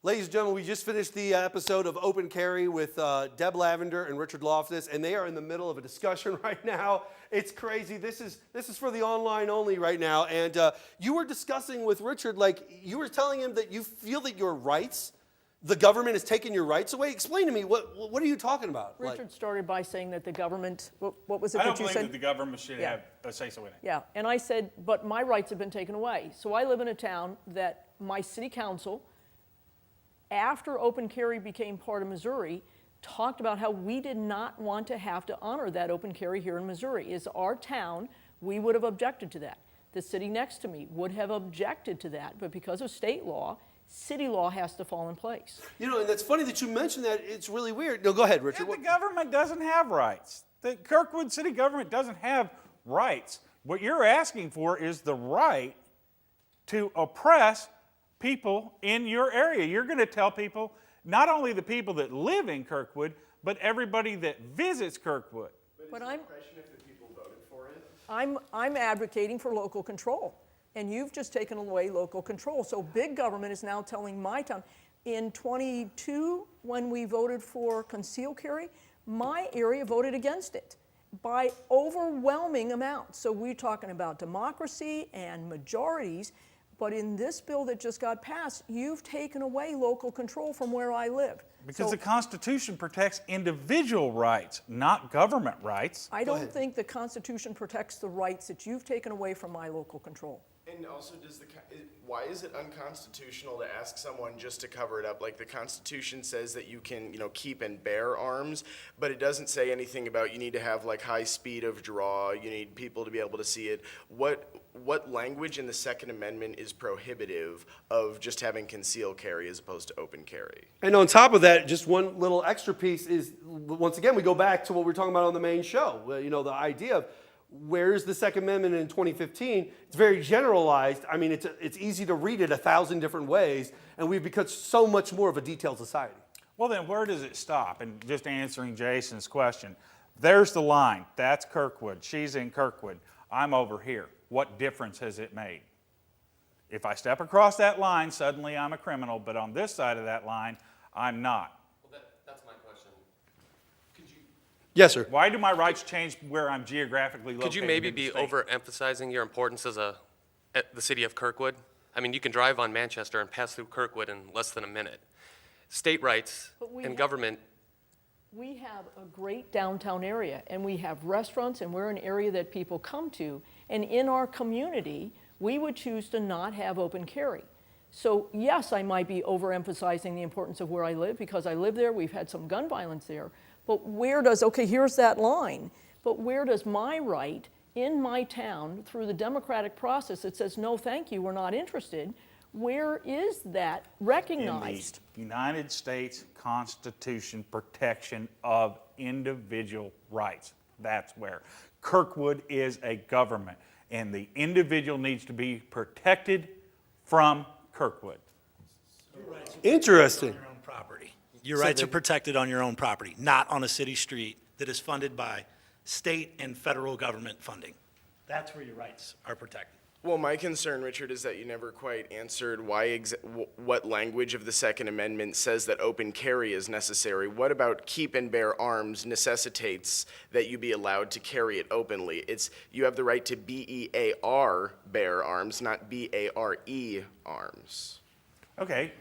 Ladies and gentlemen, we just finished the episode of Open Carry with Deb Lavender and Richard Lofftus, and they are in the middle of a discussion right now. It's crazy. This is for the online only right now. And you were discussing with Richard, like you were telling him that you feel that your rights, the government has taken your rights away. Explain to me, what are you talking about? Richard started by saying that the government, what was it I that don't you believe said? that the government should have a say-so in it. Yeah, and I said, but my rights have been taken away. So I live in a town that my city council, after Open Carry became part of Missouri, talked about how we did not want to have to honor that Open Carry here in Missouri. It's our town, we would have objected to that. The city next to me would have objected to that, but because of state law, city law has to fall in place. You know, and it's funny that you mentioned that. It's really weird. No, go ahead, Richard. Yeah, the government doesn't have rights. The Kirkwood City government doesn't have rights. What you're asking for is the right to oppress people in your area. You're going to tell people, not only the people that live in Kirkwood, but everybody that visits Kirkwood. But I'm advocating for local control, and you've just taken away local control. So big government is now telling my town. In 22, when we voted for concealed carry, my area voted against it by overwhelming amounts. So we're talking about democracy and majorities. But in this bill that just got passed, you've taken away local control from where I live. Because the Constitution protects individual rights, not government rights. I don't think the Constitution protects the rights that you've taken away from my local control. And also, why is it unconstitutional to ask someone just to cover it up? Like the Constitution says that you can, keep and bear arms, but it doesn't say anything about you need to have like high speed of draw. You need people to be able to see it. What language in the Second Amendment is prohibitive of just having concealed carry as opposed to open carry? And on top of that, just one little extra piece is, once again, we go back to what we were talking about on the main show. The idea of where's the Second Amendment in 2015? It's very generalized. I mean, it's easy to read it 1,000 different ways, and we've become so much more of a detailed society. Well, then where does it stop? And just answering Jason's question, there's the line. That's Kirkwood. She's in Kirkwood. I'm over here. What difference has it made? If I step across that line, suddenly I'm a criminal, but on this side of that line, I'm not. Well, that's my question. Could you? Yes, sir. Why do my rights change where I'm geographically located? Could you maybe in the be state? overemphasizing your importance as the city of Kirkwood? I mean, you can drive on Manchester and pass through Kirkwood in less than a minute. State rights and government. We have a great downtown area, and we have restaurants, and we're an area that people come to. And in our community, we would choose to not have open carry. So yes, I might be overemphasizing the importance of where I live because I live there. We've had some gun violence there. But here's that line, but where does my right in my town through the democratic process that says, no, thank you, we're not interested, where is that recognized? In the United States Constitution protection of individual rights. That's where. Kirkwood is a government, and the individual needs to be protected from Kirkwood. Interesting. Your own property. Your rights are protected on your own property, not on a city street that is funded by state and federal government funding. That's where your rights are protected. Well, my concern, Richard, is that you never quite answered what language of the Second Amendment says that open carry is necessary. What about keep and bear arms necessitates that you be allowed to carry it openly? You have the right to B-E-A-R, bear arms, not B-A-R-E arms. Okay,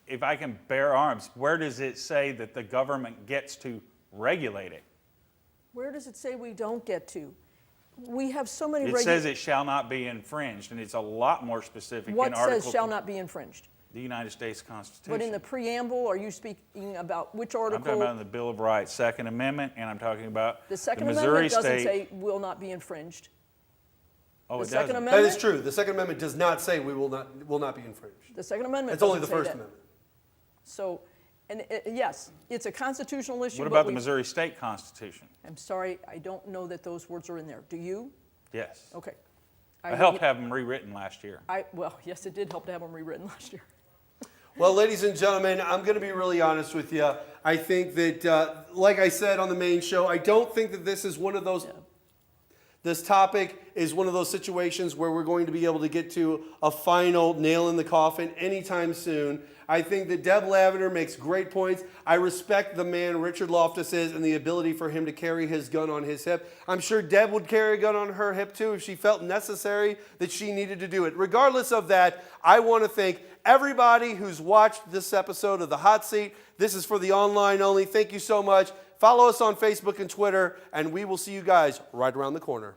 if I can bear arms, where does it say that the government gets to regulate it? Where does it say we don't get to? We have so many It says it shall not be infringed, and it's a lot more specific What in Article says shall not be infringed? the United States Constitution. But in the preamble, are you speaking about which I'm article? talking about in the Bill of Rights, Second Amendment, and I'm talking about The Second Missouri Amendment doesn't State. say will not be infringed. Oh, The it Second doesn't. That Amendment? is true. The Second Amendment does not say we will not be infringed. The Second Amendment It's only the doesn't say First that. Amendment. So, yes, it's a constitutional issue. What but about the Missouri State Constitution? I'm sorry, I don't know that those words are in there. Do you? Yes. Okay. I helped have them rewritten last year. Well, yes, it did help to have them rewritten last year. Well, ladies and gentlemen, I'm going to be really honest with you. I think that, like I said on the main show, I don't think that this is one of those This topic is one of those situations where we're going to be able to get to a final nail in the coffin anytime soon. I think that Deb Lavender makes great points. I respect the man Richard Lofftus is and the ability for him to carry his gun on his hip. I'm sure Deb would carry a gun on her hip too if she felt necessary that she needed to do it. Regardless of that, I want to thank everybody who's watched this episode of The Hot Seat. This is for the online only. Thank you so much. Follow us on Facebook and Twitter, and we will see you guys right around the corner.